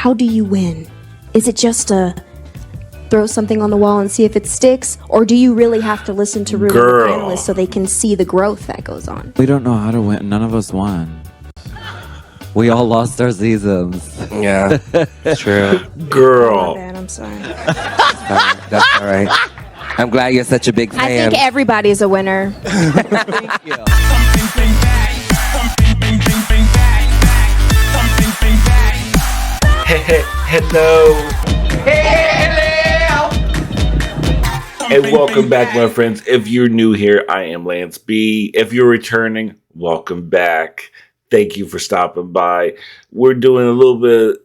how do you win? Is it just a throw something on the wall and see if it sticks? Or do you really have to listen to Ruben and the panelists so they can see the growth that goes on? We don't know how to win. None of us won. We all lost our seasons. Yeah, true. Girl. My bad, I'm sorry. That's all right. I'm glad you're such a big fan. I think everybody's a winner. Thank you. Hello. And welcome back, my friends. If you're new here, I am Lance B. If you're returning, welcome back. Thank you for stopping by. We're doing a little bit,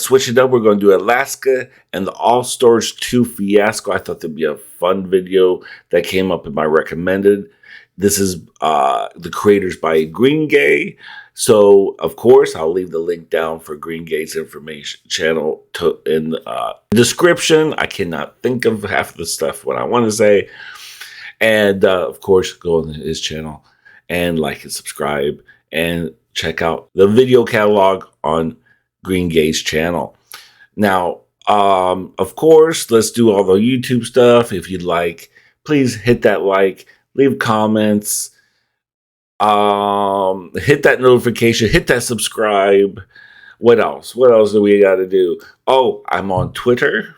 switching up. We're going to do Alaska and the All-Stars 2 Fiasco. I thought that'd be a fun video that came up in my recommended. This is the creators by Green Gay. So, of course, I'll leave the link down for Green Gay's information channel in the description. I cannot think of half of the stuff what I want to say. And, of course, go on his channel and like and subscribe and check out the video catalog on Green Gay's channel. Now, of course, let's do all the YouTube stuff. If you'd like, please hit that like, leave comments, hit that notification, hit that subscribe. What else? What else do we got to do? Oh, I'm on Twitter.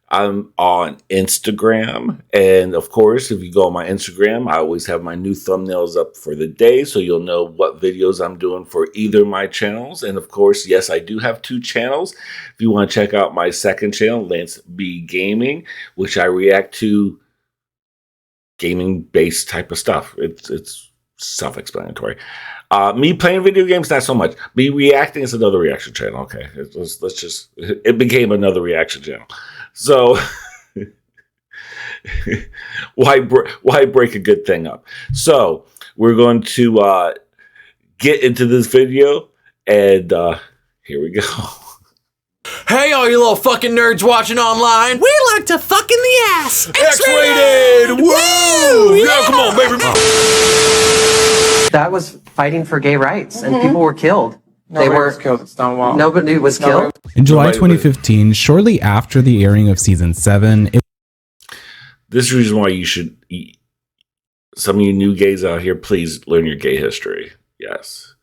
I'm on Instagram. And of course, if you go on my Instagram, I always have my new thumbnails up for the day, so you'll know what videos I'm doing for either of my channels. And of course, yes, I do have two channels. If you want to check out my second channel, Lance B Gaming, which I react to gaming-based type of stuff. It's self-explanatory. Me playing video games, not so much. Me reacting is another reaction channel. Okay, it became another reaction channel. So why break a good thing up? So we're going to get into this video, and here we go. Hey, all you little fucking nerds watching online. We like to fuck in the ass. X-rated! Woo! Yeah, come on, baby. That was fighting for gay rights, and people were killed. Nobody was killed at Stonewall. Nobody was killed. In July 2015, shortly after the airing of season 7, This is the reason why you should eat. Some of you new gays out here, please learn your gay history. Yes.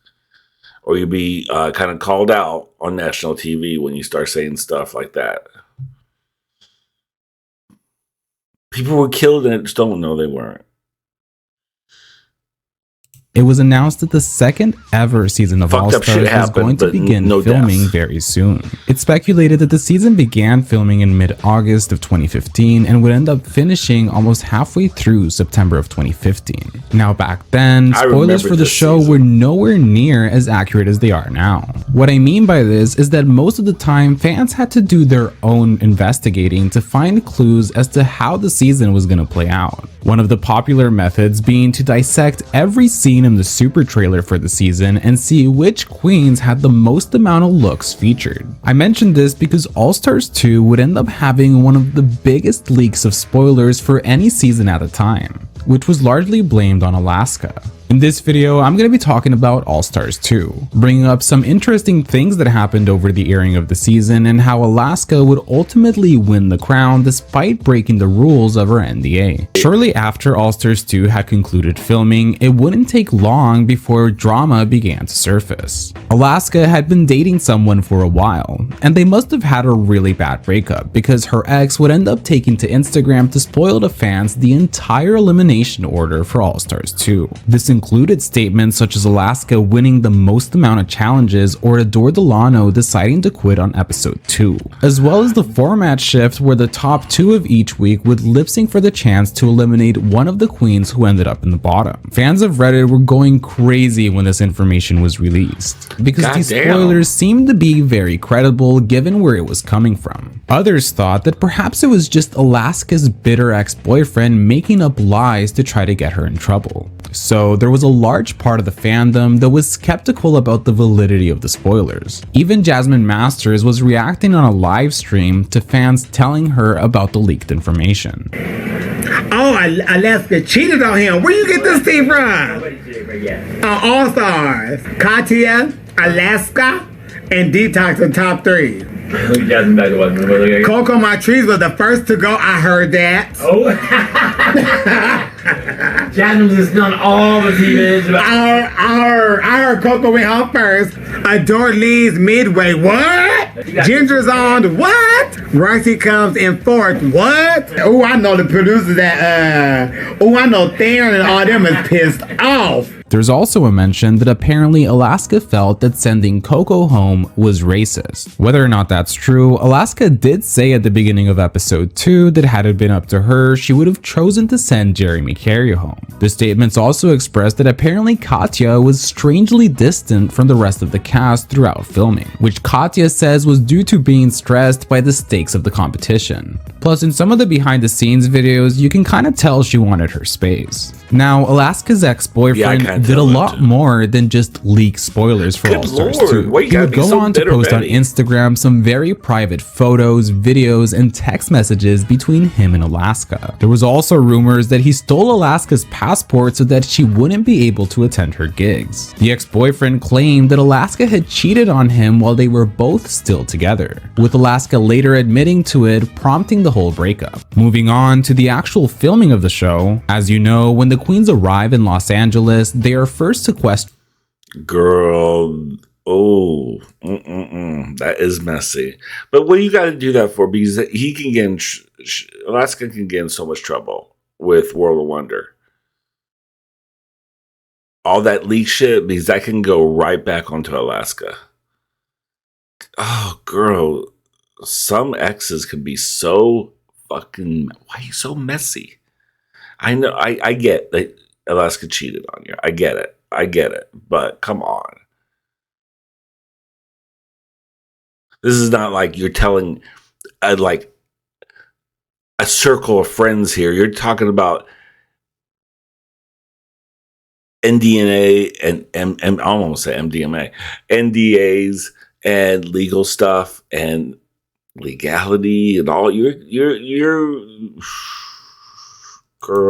Or you'll be kind of called out on national TV when you start saying stuff like that. People were killed and just don't know they weren't. it was announced that the second ever season of All-Stars was going to begin filming very soon. It's speculated that the season began filming in mid-August of 2015 and would end up finishing almost halfway through September of 2015. Now back then, spoilers for the show were nowhere near as accurate as they are now. What I mean by this is that most of the time, fans had to do their own investigating to find clues as to how the season was going to play out. One of the popular methods being to dissect every scene in the super trailer for the season and see which queens had the most amount of looks featured. I mentioned this because All-Stars 2 would end up having one of the biggest leaks of spoilers for any season at the time, which was largely blamed on Alaska. In this video, I'm going to be talking about All-Stars 2, bringing up some interesting things that happened over the airing of the season and how Alaska would ultimately win the crown despite breaking the rules of her NDA. Shortly after All-Stars 2 had concluded filming, it wouldn't take long before drama began to surface. Alaska had been dating someone for a while, and they must have had a really bad breakup because her ex would end up taking to Instagram to spoil the fans the entire elimination order for All-Stars 2. This included statements such as Alaska winning the most amount of challenges or Adore Delano deciding to quit on episode 2, as well as the format shift where the top 2 of each week would lip sync for the chance to eliminate one of the queens who ended up in the bottom. Fans of Reddit were going crazy when this information was released, because these spoilers seemed to be very credible given where it was coming from. Others thought that perhaps it was just Alaska's bitter ex-boyfriend making up lies to try to get her in trouble. So there was a large part of the fandom that was skeptical about the validity of the spoilers. Even Jasmine Masters was reacting on a live stream to fans telling her about the leaked information. Oh, Alaska cheated on him. Where you get this tea from? All Stars. Katya, Alaska, and Detox in top 3. Coco My Trees was the first to go. I heard that. Oh. Jasmine has done all the TV. I heard Coco went home first. Adore Lee's Midway. What? Ginger's on. What? Roxy comes in fourth. What? Oh, I know the producers that. I know Theron and all them is pissed off. There's also a mention that apparently Alaska felt that sending Coco home was racist. Whether or not that's true, Alaska did say at the beginning of episode 2 that had it been up to her, she would have chosen to send Jeremy Carey home. The statements also expressed that apparently Katya was strangely distant from the rest of the cast throughout filming, which Katya says was due to being stressed by the stakes of the competition. Plus, in some of the behind the scenes videos, you can kind of tell she wanted her space. Now, Alaska's ex-boyfriend did a lot more than just leak spoilers for All Stars 2. He would go on to post on Instagram some very private photos, videos, and text messages between him and Alaska. There was also rumors that he stole Alaska's passport so that she wouldn't be able to attend her gigs. The ex-boyfriend claimed that Alaska had cheated on him while they were both still together, with Alaska later admitting to it, prompting the whole breakup. Moving on to the actual filming of the show, as you know, when the queens arrive in Los Angeles, they are first sequestered. Girl, that is messy. But what do you got to do that for? Because he can get in, Alaska can get in so much trouble with World of Wonder. All that leak shit, because that can go right back onto Alaska. Oh, girl, some exes can be so fucking. Why are you so messy? I know, I get that Alaska cheated on you. I get it. But come on. This is not like you're telling a circle of friends here. You're talking about NDNA and I almost say MDMA, NDAs and legal stuff and legality and all. You're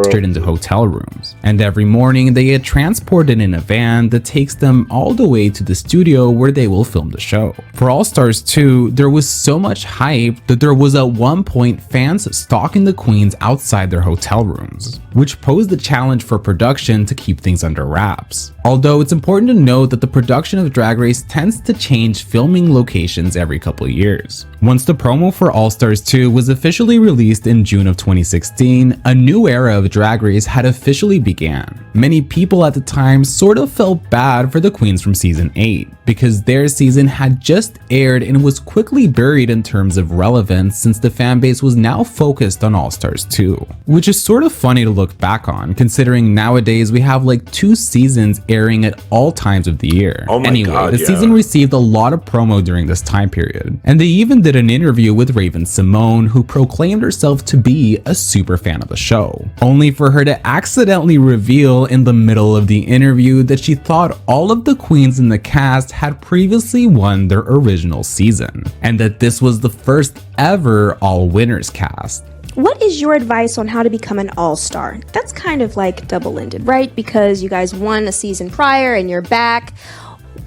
straight into hotel rooms, and every morning they get transported in a van that takes them all the way to the studio where they will film the show. For All Stars 2, there was so much hype that there was at one point fans stalking the queens outside their hotel rooms, which posed a challenge for production to keep things under wraps. Although it's important to note that the production of Drag Race tends to change filming locations every couple years. Once the promo for All Stars 2 was officially released in June of 2016, a new era of Drag Race had officially began. Many people at the time sort of felt bad for the queens from season 8, because their season had just aired and was quickly buried in terms of relevance since the fanbase was now focused on All Stars 2. Which is sort of funny to look back on, considering nowadays we have like 2 seasons airing at all times of the year. The season received a lot of promo during this time period, and they even did an interview with Raven Simone, who proclaimed herself to be a super fan of the show, only for her to accidentally reveal in the middle of the interview that she thought all of the queens in the cast had previously won their original season, and that this was the first ever all winners cast. What is your advice on how to become an all-star? That's kind of like double-ended, right? Because you guys won a season prior and you're back.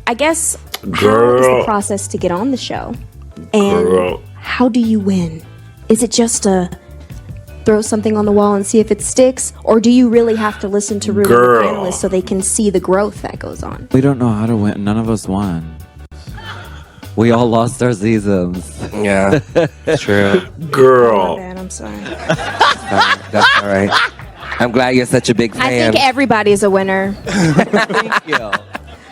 I guess, how is the process to get on the show? And how do you win? Is it just a throw something on the wall and see if it sticks? Or do you really have to listen to the panelists so they can see the growth that goes on? We don't know how to win. None of us won. We all lost our seasons. Yeah, true. Girl. Oh, my bad, I'm sorry. That's all right. I'm glad you're such a big fan. I think everybody's a winner. Thank you.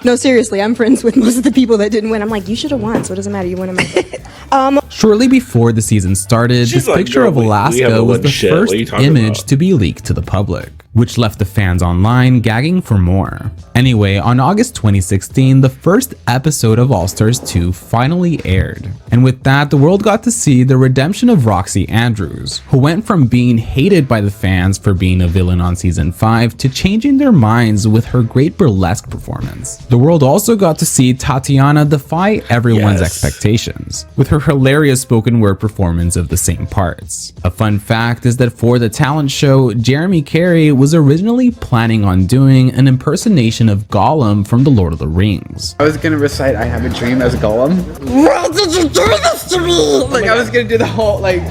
No, seriously, I'm friends with most of the people that didn't win. I'm like, you should have won, so it doesn't matter. You won them. Shortly before the season started, this picture of Alaska was the first image to be leaked to the public, which left the fans online gagging for more. Anyway, on August 2016, the first episode of All Stars 2 finally aired. And with that, the world got to see the redemption of Roxy Andrews, who went from being hated by the fans for being a villain on season 5 to changing their minds with her great burlesque performance. The world also got to see Tatiana defy everyone's expectations, with her hilarious spoken word performance of the same parts. A fun fact is that for the talent show, Jeremy Carey was was originally planning on doing an impersonation of Gollum from The Lord of the Rings. I was gonna recite I Have a Dream as Gollum. Why did you do this to me? Like, I was gonna do the whole, like...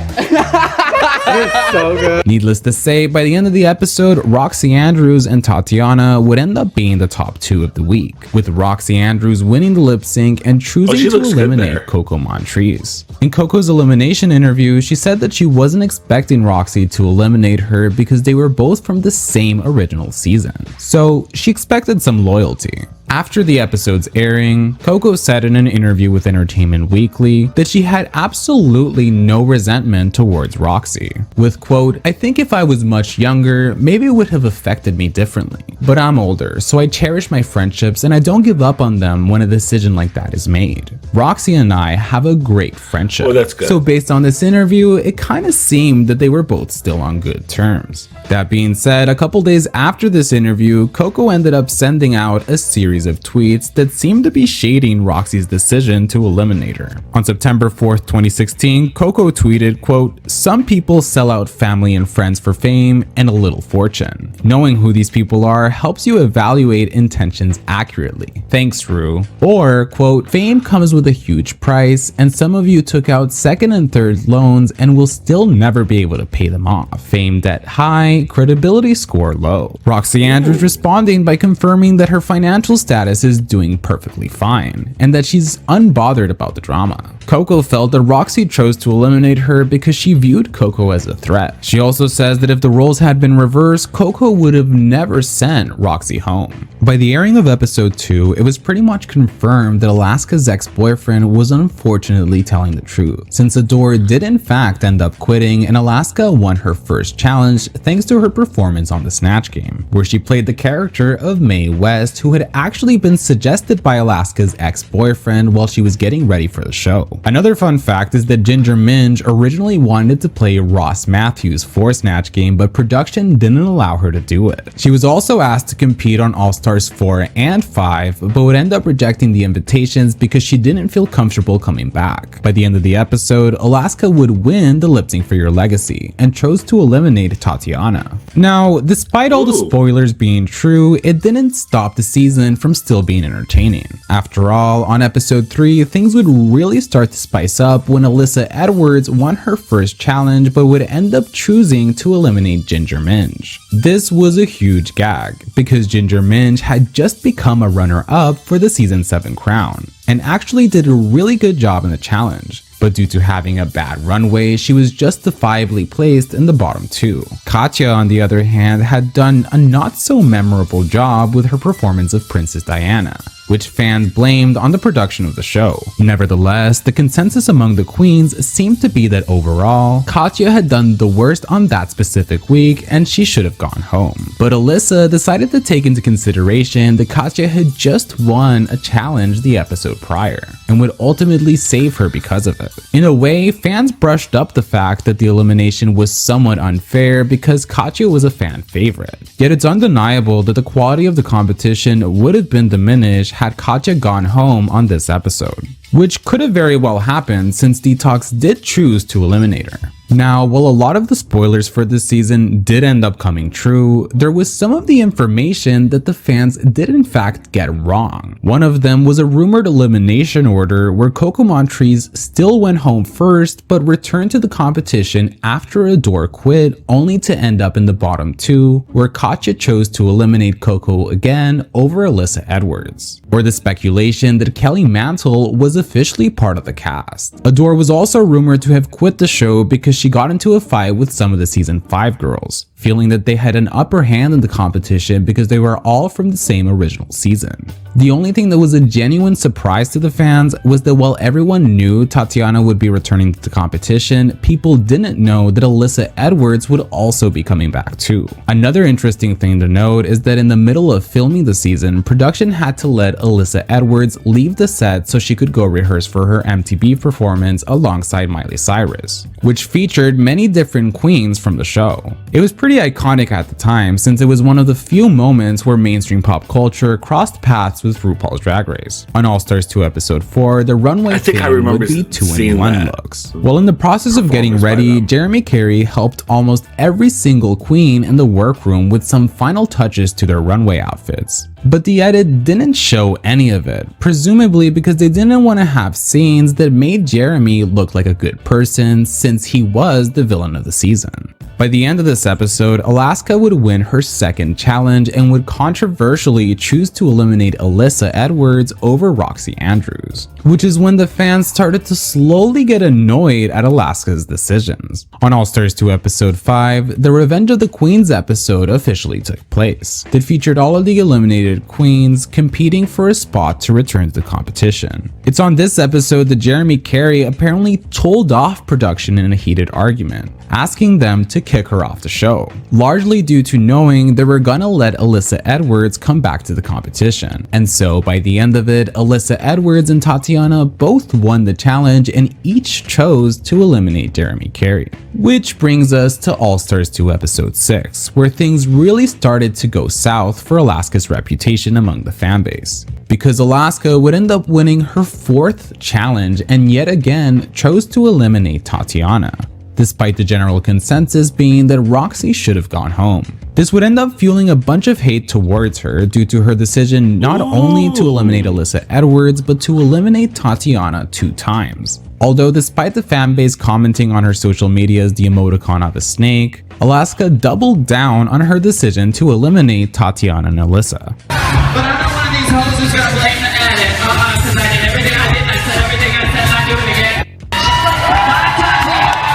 It's so good. Needless to say, by the end of the episode, Roxy Andrews and Tatiana would end up being the top 2 of the week, with Roxy Andrews winning the lip sync and choosing to eliminate Coco Montrese. In Coco's elimination interview, she said that she wasn't expecting Roxy to eliminate her because they were both from the same original season, so she expected some loyalty. After the episode's airing, Coco said in an interview with Entertainment Weekly that she had absolutely no resentment towards Roxy, with quote, "I think if I was much younger, maybe it would have affected me differently, but I'm older, so I cherish my friendships and I don't give up on them when a decision like that is made. Roxy and I have a great friendship." Oh, that's good. So based on this interview, it kind of seemed that they were both still on good terms. That being said, a couple days after this interview, Coco ended up sending out a series of tweets that seemed to be shading Roxy's decision to eliminate her. On September 4th, 2016, Coco tweeted, quote, "Some people sell out family and friends for fame and a little fortune. Knowing who these people are helps you evaluate intentions accurately. Thanks, Rue." Or, quote, "Fame comes with a huge price, and some of you took out second and third loans and will still never be able to pay them off. Fame debt high, credibility score low." Roxy Andrews responding by confirming that her financial status is doing perfectly fine, and that she's unbothered about the drama. Coco felt that Roxy chose to eliminate her because she viewed Coco as a threat. She also says that if the roles had been reversed, Coco would have never sent Roxy home. By the airing of episode 2, it was pretty much confirmed that Alaska's ex-boyfriend was unfortunately telling the truth, since Adore did in fact end up quitting and Alaska won her first challenge thanks to her performance on the Snatch Game, where she played the character of Mae West, who had actually been suggested by Alaska's ex-boyfriend while she was getting ready for the show. Another fun fact is that Ginger Minj originally wanted to play Ross Matthews for Snatch Game, but production didn't allow her to do it. She was also asked to compete on All Stars 4 and 5, but would end up rejecting the invitations because she didn't feel comfortable coming back. By the end of the episode, Alaska would win the Lip Sync for Your Legacy and chose to eliminate Tatiana. Now, despite all the spoilers being true, it didn't stop the season from still being entertaining. After all, on episode 3, things would really start to spice up when Alyssa Edwards won her first challenge but would end up choosing to eliminate Ginger Minj. This was a huge gag because Ginger Minj had just become a runner-up for the season 7 crown and actually did a really good job in the challenge. But due to having a bad runway, she was justifiably placed in the bottom 2. Katya, on the other hand, had done a not so memorable job with her performance of Princess Diana, which fans blamed on the production of the show. Nevertheless, the consensus among the queens seemed to be that overall, Katya had done the worst on that specific week and she should have gone home. But Alyssa decided to take into consideration that Katya had just won a challenge the episode prior and would ultimately save her because of it. In a way, fans brushed up the fact that the elimination was somewhat unfair because Katya was a fan favorite. Yet it's undeniable that the quality of the competition would have been diminished had Katya gone home on this episode, which could have very well happened since Detox did choose to eliminate her. Now, while a lot of the spoilers for this season did end up coming true, there was some of the information that the fans did in fact get wrong. One of them was a rumored elimination order where Coco Montrese still went home first but returned to the competition after Adore quit, only to end up in the bottom 2, where Katya chose to eliminate Coco again over Alyssa Edwards. Or the speculation that Kelly Mantle was officially part of the cast. Adore was also rumored to have quit the show because she got into a fight with some of the season 5 girls, feeling that they had an upper hand in the competition because they were all from the same original season. The only thing that was a genuine surprise to the fans was that while everyone knew Tatiana would be returning to the competition, people didn't know that Alyssa Edwards would also be coming back too. Another interesting thing to note is that in the middle of filming the season, production had to let Alyssa Edwards leave the set so she could go rehearse for her MTV performance alongside Miley Cyrus, which featured many different queens from the show. It was pretty iconic at the time since it was one of the few moments where mainstream pop culture crossed paths with RuPaul's Drag Race. On All Stars 2 episode 4, the runway theme would be 2-in-1 looks. While in the process of getting ready, Jeremy Carey helped almost every single queen in the workroom with some final touches to their runway outfits. But the edit didn't show any of it, presumably because they didn't want to have scenes that made Jeremy look like a good person since he was the villain of the season. By the end of this episode, Alaska would win her second challenge and would controversially choose to eliminate Alyssa Edwards over Roxy Andrews, which is when the fans started to slowly get annoyed at Alaska's decisions. On All Stars 2 episode 5, the Revenge of the Queens episode officially took place. It featured all of the eliminated queens competing for a spot to return to the competition. It's on this episode that Jeremy Carey apparently told off production in a heated argument, asking them to kick her off the show, largely due to knowing they were gonna let Alyssa Edwards come back to the competition. And so by the end of it, Alyssa Edwards and Tatiana both won the challenge and each chose to eliminate Jeremy Carey. Which brings us to All Stars 2 episode 6, where things really started to go south for Alaska's reputation among the fanbase, because Alaska would end up winning her 4th challenge and yet again chose to eliminate Tatiana, despite the general consensus being that Roxy should have gone home. This would end up fueling a bunch of hate towards her due to her decision not only to eliminate Alyssa Edwards, but to eliminate Tatiana 2 times. Although despite the fanbase commenting on her social medias the emoticon of a snake, Alaska doubled down on her decision to eliminate Tatiana and Alyssa. But I'm not one of these hoes who's gonna blame the edit. Cause I did everything I did, I said everything I said, and I do it again. Bye Tatiana,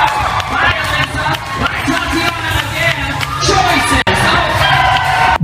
bye Alyssa, bye Tatiana again. Choices.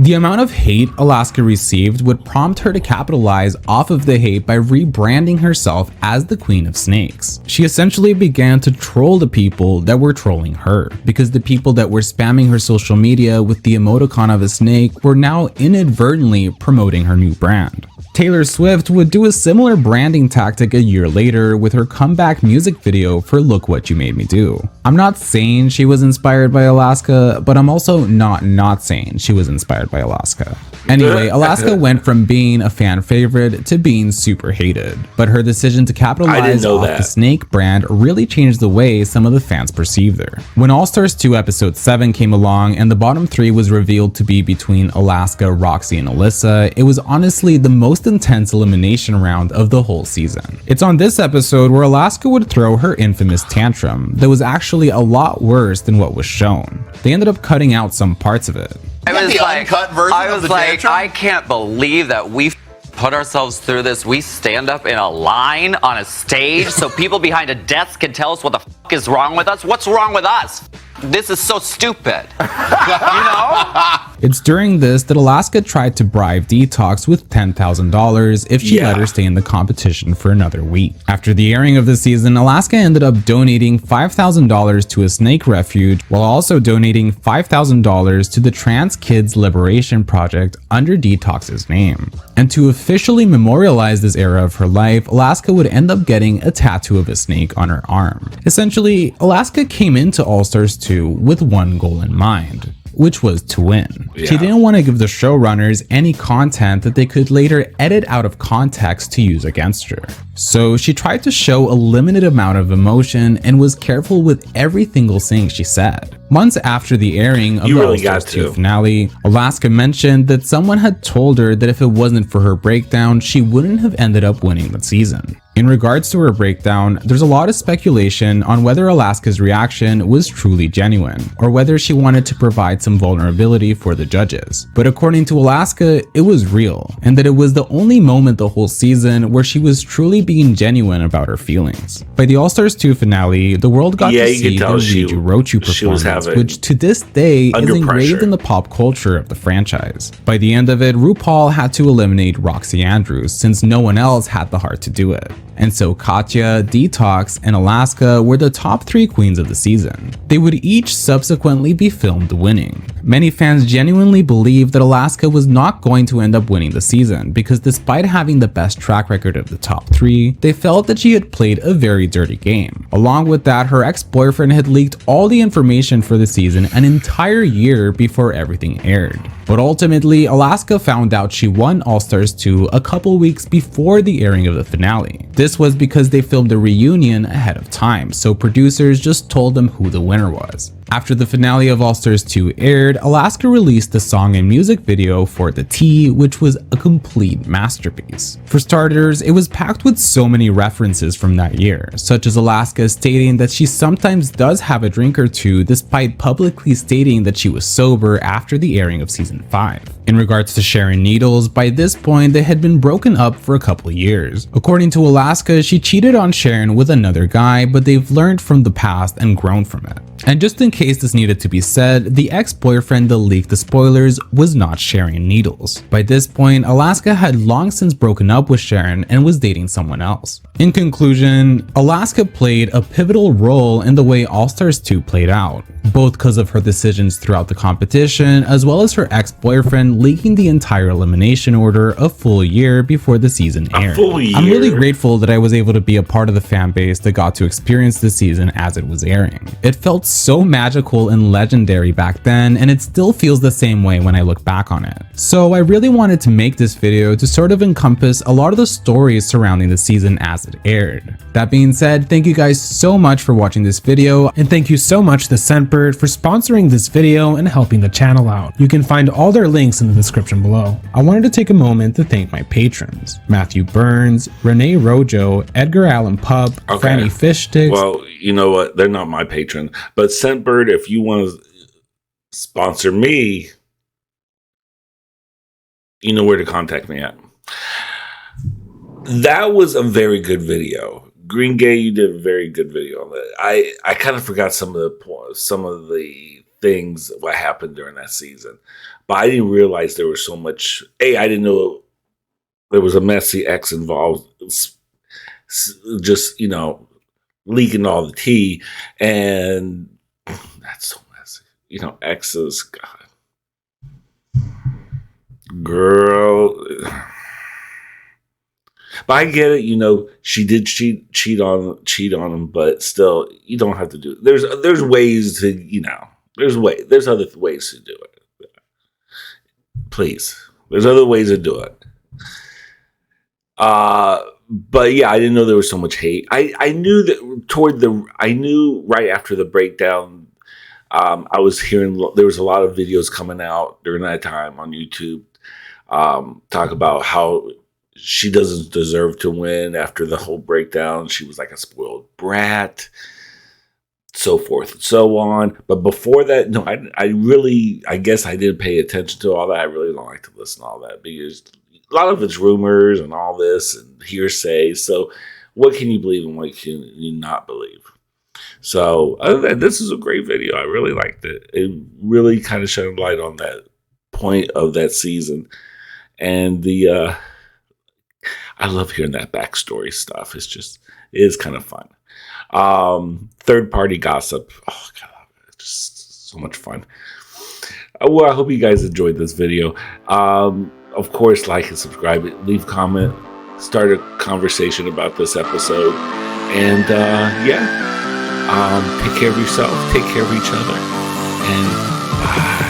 The amount of hate Alaska received would prompt her to capitalize off of the hate by rebranding herself as the Queen of Snakes. She essentially began to troll the people that were trolling her, because the people that were spamming her social media with the emoticon of a snake were now inadvertently promoting her new brand. Taylor Swift would do a similar branding tactic a year later with her comeback music video for Look What You Made Me Do. I'm not saying she was inspired by Alaska, but I'm also not saying she was inspired by Alaska. Anyway, Alaska went from being a fan favorite to being super hated, but her decision to capitalize off the snake brand really changed the way some of the fans perceived her. When All Stars 2 episode 7 came along and the bottom 3 was revealed to be between Alaska, Roxy, and Alyssa, it was honestly the most intense elimination round of the whole season. It's on this episode where Alaska would throw her infamous tantrum that was actually a lot worse than what was shown. They ended up cutting out some parts of it. I was like, I can't believe that we put ourselves through this. We stand up in a line on a stage so people behind a desk can tell us what the fuck is wrong with us. What's wrong with us? This is so stupid. You know? It's during this that Alaska tried to bribe Detox with $10,000 if she let her stay in the competition for another week. After the airing of the season, Alaska ended up donating $5,000 to a snake refuge while also donating $5,000 to the Trans Kids Liberation Project under Detox's name. And to officially memorialize this era of her life, Alaska would end up getting a tattoo of a snake on her arm. Essentially, Alaska came into All Stars 2 with one goal in mind, which was to win. She didn't want to give the showrunners any content that they could later edit out of context to use against her. So she tried to show a limited amount of emotion and was careful with every single thing she said. Months after the airing of the All Stars 2 finale, Alaska mentioned that someone had told her that if it wasn't for her breakdown, she wouldn't have ended up winning the season. In regards to her breakdown, there's a lot of speculation on whether Alaska's reaction was truly genuine, or whether she wanted to provide some vulnerability for the judges. But according to Alaska, it was real, and that it was the only moment the whole season where she was truly being genuine about her feelings. By the All Stars 2 finale, the world got to see the Riju Rochu performance, which to this day is engraved in the pop culture of the franchise. By the end of it, RuPaul had to eliminate Roxy Andrews since no one else had the heart to do it. And so Katya, Detox, and Alaska were the top 3 queens of the season. They would each subsequently be filmed winning. Many fans genuinely believed that Alaska was not going to end up winning the season because despite having the best track record of the top 3, they felt that she had played a very dirty game. Along with that, her ex-boyfriend had leaked all the information for the season an entire year before everything aired. But ultimately, Alaska found out she won All-Stars 2 a couple weeks before the airing of the finale. This was because they filmed a reunion ahead of time, so producers just told them who the winner was. After the finale of All-Stars 2 aired, Alaska released the song and music video for The Tea, which was a complete masterpiece. For starters, it was packed with so many references from that year, such as Alaska stating that she sometimes does have a drink or two despite publicly stating that she was sober after the airing of season 5. In regards to sharing needles, by this point they had been broken up for a couple years. According to Alaska, she cheated on Sharon with another guy, but they've learned from the past and grown from it. And just in case this needed to be said, the ex-boyfriend that leaked the spoilers was not sharing needles. By this point, Alaska had long since broken up with Sharon and was dating someone else. In conclusion, Alaska played a pivotal role in the way All-Stars 2 played out, both because of her decisions throughout the competition, as well as her ex-boyfriend leaking the entire elimination order a full year before the season aired. I'm really grateful that I was able to be a part of the fan base that got to experience the season as it was airing. It felt so magical and legendary back then, and it still feels the same way when I look back on it. So I really wanted to make this video to sort of encompass a lot of the stories surrounding the season as it aired. That being said, thank you guys so much for watching this video, and thank you so much to Scentbird for sponsoring this video and helping the channel out. You can find all their links in the description below. I wanted to take a moment to thank my patrons: Matthew Burns, Renee Rojo, Edgar Allan Pup, Franny Fish Sticks. Well, you know what? They're not my patron, but Scentbird, if you want to sponsor me, you know where to contact me at. That was a very good video. Green Gay, you did a very good video on that. I kind of forgot some of the things what happened during that season, but I didn't realize there was so much. I didn't know there was a messy ex involved. Just leaking all the tea, and that's so messy. Exes, God, girl. But I get it, she did cheat on him, but still, you don't have to do it. There's ways to, there's other ways to do it. Please, there's other ways to do it. But yeah, I didn't know there was so much hate. I knew that I knew right after the breakdown, I was hearing there was a lot of videos coming out during that time on YouTube, talk about how she doesn't deserve to win after the whole breakdown. She was like a spoiled brat, so forth and so on. But before that, no, I guess I didn't pay attention to all that. I really don't like to listen to all that because a lot of it's rumors and all this and hearsay. So what can you believe and what can you not believe? So other than that, this is a great video. I really liked it. It really kind of shined light on that point of that season. And I love hearing that backstory stuff. It is kind of fun. Third party gossip. Oh God, it's just so much fun. Well, I hope you guys enjoyed this video. Of course, like and subscribe, leave a comment, start a conversation about this episode. And take care of yourself, take care of each other, and bye.